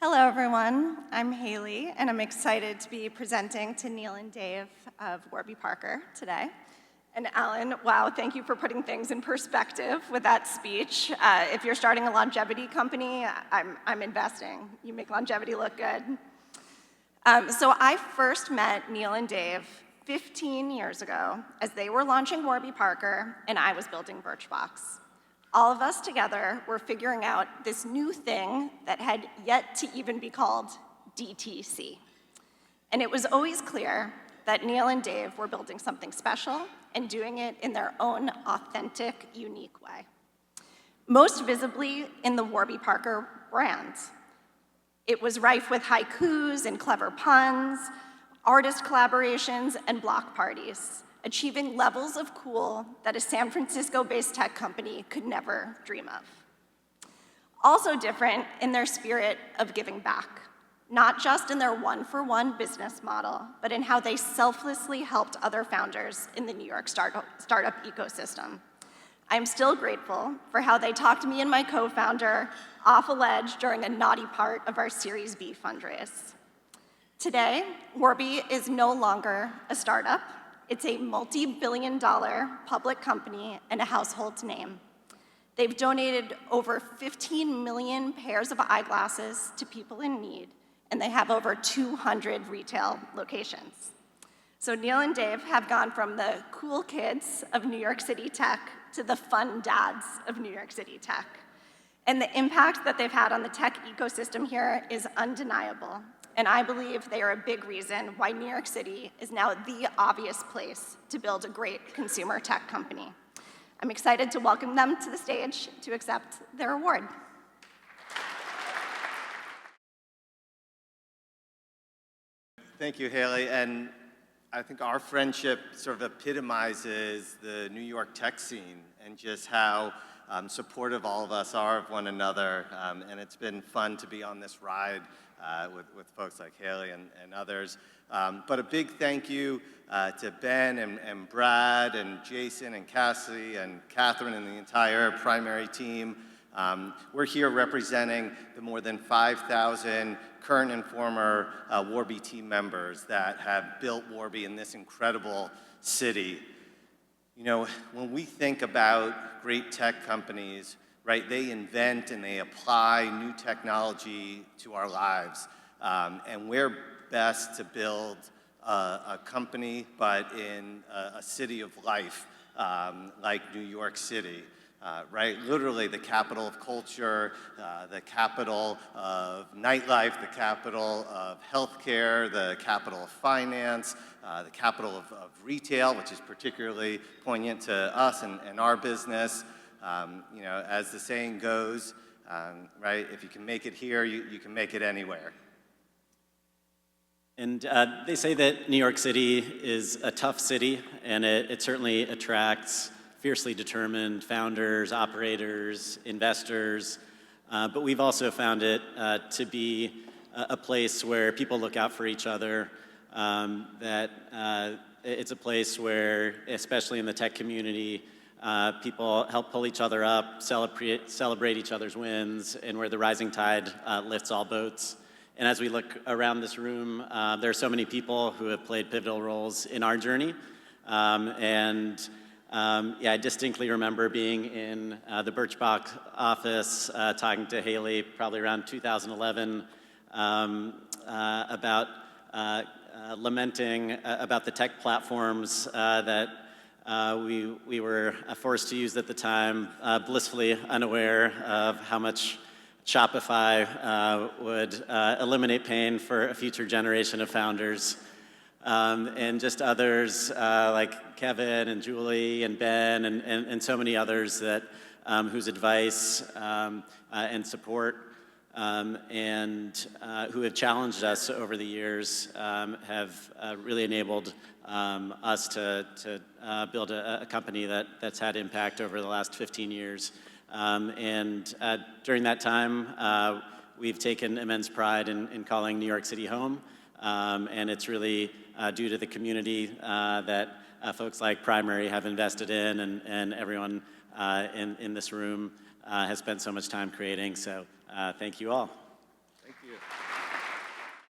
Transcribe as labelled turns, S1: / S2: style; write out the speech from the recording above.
S1: Hello, everyone. I'm Hayley, and I'm excited to be presenting to Neil and Dave of Warby Parker today. And Alan, wow, thank you for putting things in perspective with that speech. If you're starting a longevity company, I'm investing. You make longevity look good. So I first met Neil and Dave 15 years ago as they were launching Warby Parker, and I was building Birchbox. All of us together were figuring out this new thing that had yet to even be called DTC. And it was always clear that Neil and Dave were building something special and doing it in their own authentic, unique way. Most visibly in the Warby Parker brand. It was rife with haikus and clever puns, artist collaborations, and block parties, achieving levels of cool that a San Francisco-based tech company could never dream of. Also different in their spirit of giving back, not just in their one-for-one business model, but in how they selflessly helped other founders in the New York startup ecosystem. I'm still grateful for how they talked me and my co-founder off a ledge during a naughty part of our Series B fundraise. Today, Warby is no longer a startup. It's a multi-billion-dollar public company and a household name. They've donated over 15 million pairs of eyeglasses to people in need, and they have over 200 retail locations. So Neil and Dave have gone from the cool kids of New York City tech to the fun dads of New York City tech. And the impact that they've had on the tech ecosystem here is undeniable. And I believe they are a big reason why New York City is now the obvious place to build a great consumer tech company. I'm excited to welcome them to the stage to accept their award.
S2: Thank you, Hayley. And I think our friendship sort of epitomizes the New York tech scene and just how supportive all of us are of one another. And it's been fun to be on this ride with folks like Hayley and others. But a big thank you to Ben and Brad and Jason and Cassidy and Catherine and the entire primary team. We're here representing the more than 5,000 current and former Warby team members that have built Warby in this incredible city. You know, when we think about great tech companies, right, they invent and they apply new technology to our lives. And we're best to build a company, but in a city of life, like New York City. Right, literally the capital of culture, the capital of nightlife, the capital of healthcare, the capital of finance, the capital of retail, which is particularly poignant to us and our business. You know, as the saying goes, right, if you can make it here, you can make it anywhere.
S3: And they say that New York City is a tough city, and it certainly attracts fiercely determined founders, operators, investors, but we've also found it to be a place where people look out for each other, that it's a place where, especially in the tech community, people help pull each other up, celebrate each other's wins, and where the rising tide lifts all boats. And as we look around this room, there are so many people who have played pivotal roles in our journey, yeah, I distinctly remember being in the Birchbox office talking to Hayley probably around 2011 about lamenting about the tech platforms that we were forced to use at the time, blissfully unaware of how much Shopify would eliminate pain for a future generation of founders. And just others like Kevin and Julie and Ben and so many others that whose advice and support and who have challenged us over the years have really enabled us to build a company that's had impact over the last 15 years. And during that time, we've taken immense pride in calling New York City home. And it's really due to the community that folks like Primary have invested in, and everyone in this room has spent so much time creating. So thank you all.
S2: Thank you.